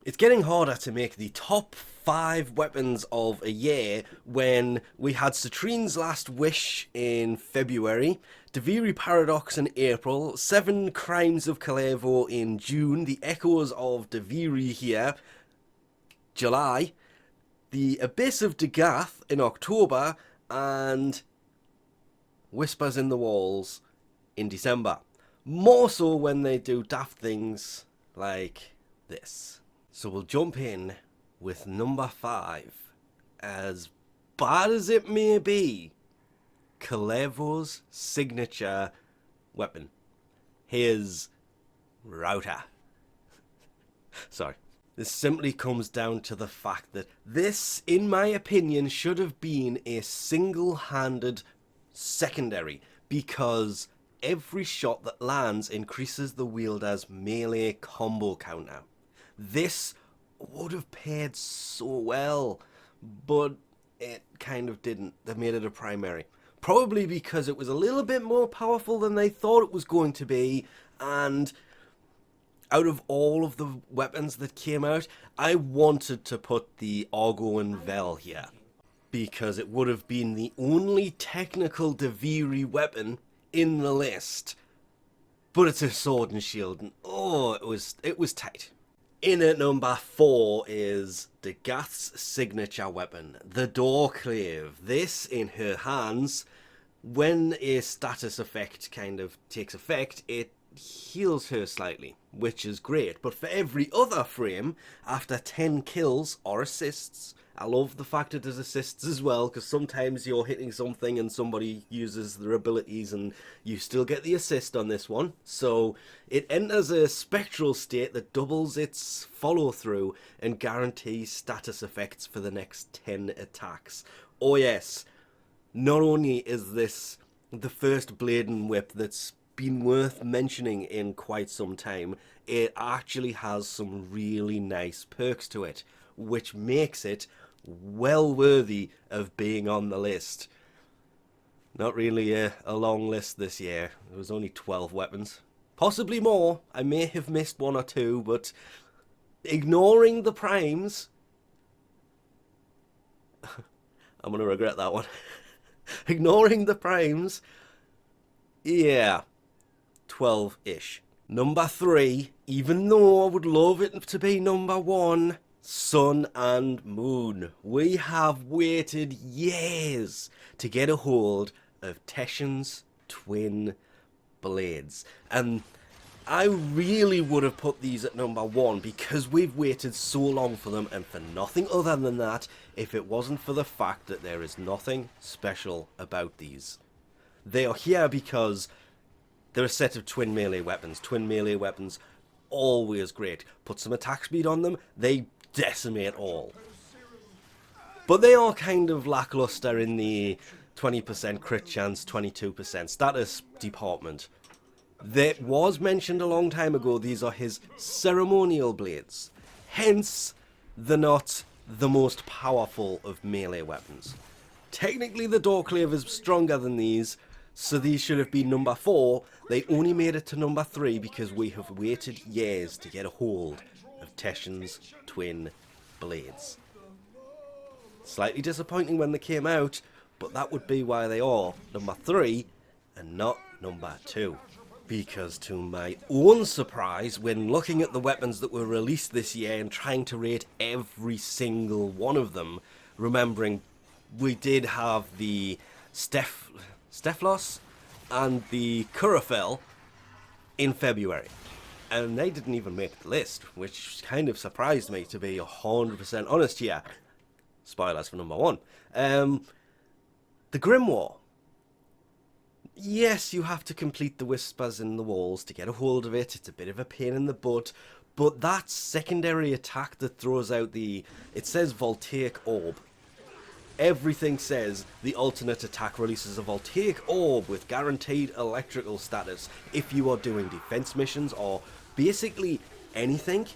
It's getting harder to make the top 5 weapons of a year when we had Citrine's Last Wish in February, Deviri Paradox in April, 7 Crimes of Kalevo in June, the Echoes of Deviri here, July, the Abyss of Dagath in October, and Whispers in the Walls in December. More so when they do daft things like this. So we'll jump in with number 5. As bad as it may be, Kalevo's signature weapon. His router. Sorry. This simply comes down to the fact that this, in my opinion, should have been a single-handed secondary, because every shot that lands increases the wielder's melee combo counter. This would have paired so well, but it kind of didn't. They made it a primary. Probably because it was a little bit more powerful than they thought it was going to be, and out of all of the weapons that came out, I wanted to put the Argo and Vel here, because it would have been the only technical Deviri weapon in the list. But it's a sword and shield, and oh, it was tight. In at number 4 is Dagath's signature weapon, the Doorclave. This, in her hands, when a status effect kind of takes effect, it heals her slightly, which is great. But for every other frame, after 10 kills or assists, I love the fact it does assists as well, because sometimes you're hitting something and somebody uses their abilities and you still get the assist on this one. So it enters a spectral state that doubles its follow through and guarantees status effects for the next 10 attacks. Oh yes, not only is this the first blade and whip that's been worth mentioning in quite some time, it actually has some really nice perks to it, which makes it well worthy of being on the list. Not really a long list this year. There was only 12 weapons. Possibly more. I may have missed one or two, but ignoring the primes... I'm going to regret that one. Ignoring the primes... Yeah, 12-ish. Number 3, even though I would love it to be number 1... Sun and Moon. We have waited years to get a hold of Teshin's twin blades, and I really would have put these at number 1 because we've waited so long for them, and for nothing other than that, if it wasn't for the fact that there is nothing special about these. They are here because they're a set of twin melee weapons. Twin melee weapons, always great. Put some attack speed on them, they decimate all. But they are kind of lackluster in the 20% crit chance, 22% status department. That was mentioned a long time ago, these are his ceremonial blades. Hence, they're not the most powerful of melee weapons. Technically the Doorclave is stronger than these, so these should have been number 4. They only made it to number 3 because we have waited years to get a hold of Teshin's twin blades. Slightly disappointing when they came out, but that would be why they are number 3 and not number 2. Because to my own surprise, when looking at the weapons that were released this year and trying to rate every single one of them, remembering we did have the Steflos and the Curafel in February. And they didn't even make the list, which kind of surprised me, to be 100% honest here. Spoilers for number 1. The Grimoire. Yes, you have to complete the Whispers in the Walls to get a hold of it. It's a bit of a pain in the butt. But that secondary attack that throws out the... It says Voltaic Orb. Everything says the alternate attack releases a Voltaic Orb with guaranteed electrical status if you are doing defense missions or basically anything.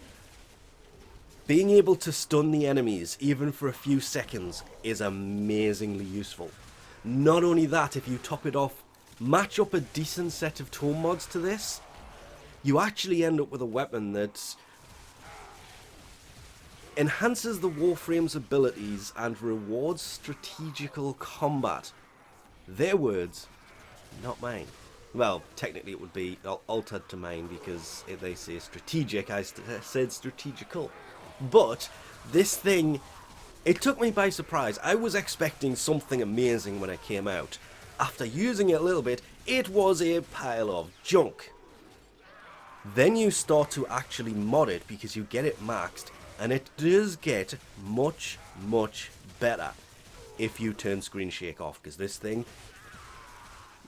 Being able to stun the enemies even for a few seconds is amazingly useful. Not only that, if you top it off, match up a decent set of tome mods to this, you actually end up with a weapon that Enhances the Warframe's abilities and rewards strategical combat. Their words, not mine. Well, technically it would be altered to mine because if they say strategic, I said strategical. But this thing, it took me by surprise. I was expecting something amazing when it came out. After using it a little bit, it was a pile of junk. Then you start to actually mod it because you get it maxed, and it does get much, much better if you turn screen shake off, because this thing,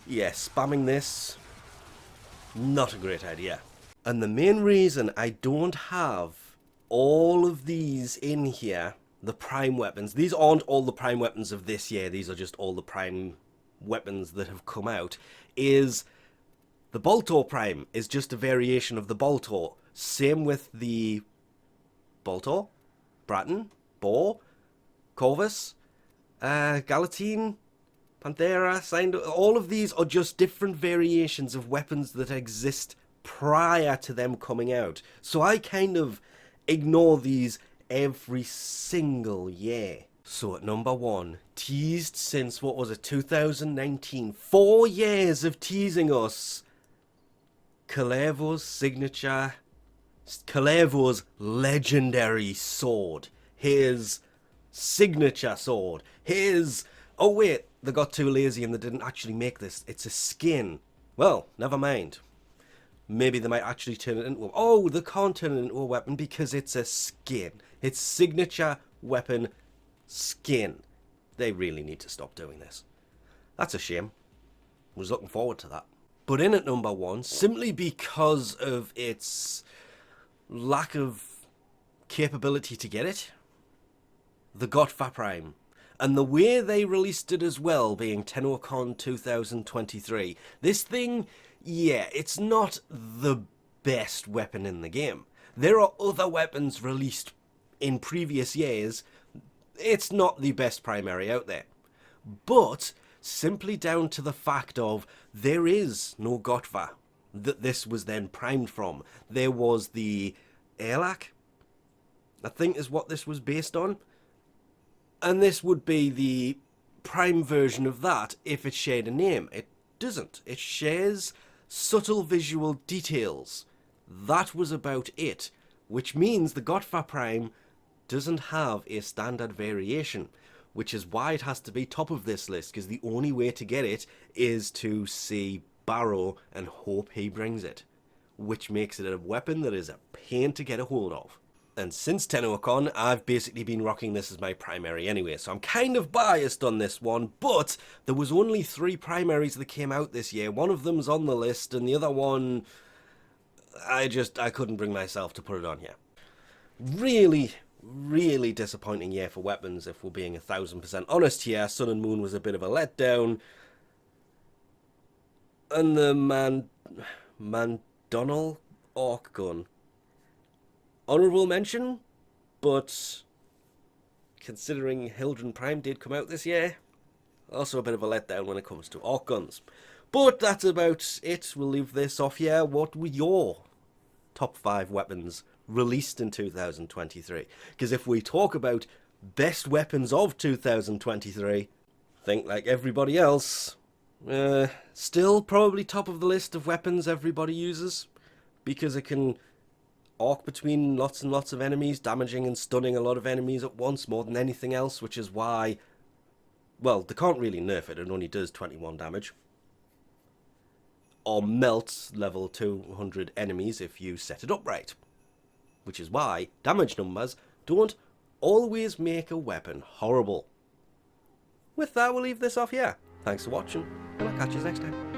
yeah, spamming this, not a great idea. And the main reason I don't have all of these in here, the prime weapons, these aren't all the prime weapons of this year, these are just all the prime weapons that have come out, is the Boltor Prime is just a variation of the Boltor. Same with the Boltor, Bratton, Boar, Corvus, Galatine, Panthera, Signed. All of these are just different variations of weapons that exist prior to them coming out. So I kind of ignore these every single year. So at number 1, teased since, what was it, 2019. 4 years of teasing us. Kalevo's signature, Kalevo's legendary sword. His signature sword. His... Oh wait, they got too lazy and they didn't actually make this. It's a skin. Well, never mind. Maybe they might actually turn it into... Oh, they can't turn it into a weapon because it's a skin. It's signature weapon skin. They really need to stop doing this. That's a shame. I was looking forward to that. But in at number 1, simply because of its lack of capability to get it, the Gotva Prime. And the way they released it as well, being TennoCon 2023. This thing, yeah, it's not the best weapon in the game. There are other weapons released in previous years. It's not the best primary out there. But simply down to the fact of there is no Gotva that this was then primed from. There was the Airlac, I think is what this was based on. And this would be the prime version of that if it shared a name. It doesn't. It shares subtle visual details. That was about it. Which means the Gotva Prime doesn't have a standard variation. Which is why it has to be top of this list, because the only way to get it is to see Barrow and hope he brings it. Which makes it a weapon that is a pain to get a hold of. And since TennoCon, I've basically been rocking this as my primary anyway, so I'm kind of biased on this one, but there was only 3 primaries that came out this year. One of them's on the list, and the other one, I couldn't bring myself to put it on here. Really disappointing year for weapons, if we're being 1000% honest here. Sun and Moon was a bit of a letdown. And the Mandonal Orc Gun. Honourable mention, but considering Hildren Prime did come out this year, also a bit of a letdown when it comes to Orc Guns. But that's about it. We'll leave this off here. What were your top 5 weapons released in 2023? Because if we talk about best weapons of 2023, think like everybody else, still probably top of the list of weapons everybody uses, because it can arc between lots and lots of enemies, damaging and stunning a lot of enemies at once more than anything else, which is why, well, they can't really nerf it. It only does 21 damage. Or melt level 200 enemies if you set it up right. Which is why damage numbers don't always make a weapon horrible. With that, we'll leave this off here. Thanks for watching, and I'll catch you next time.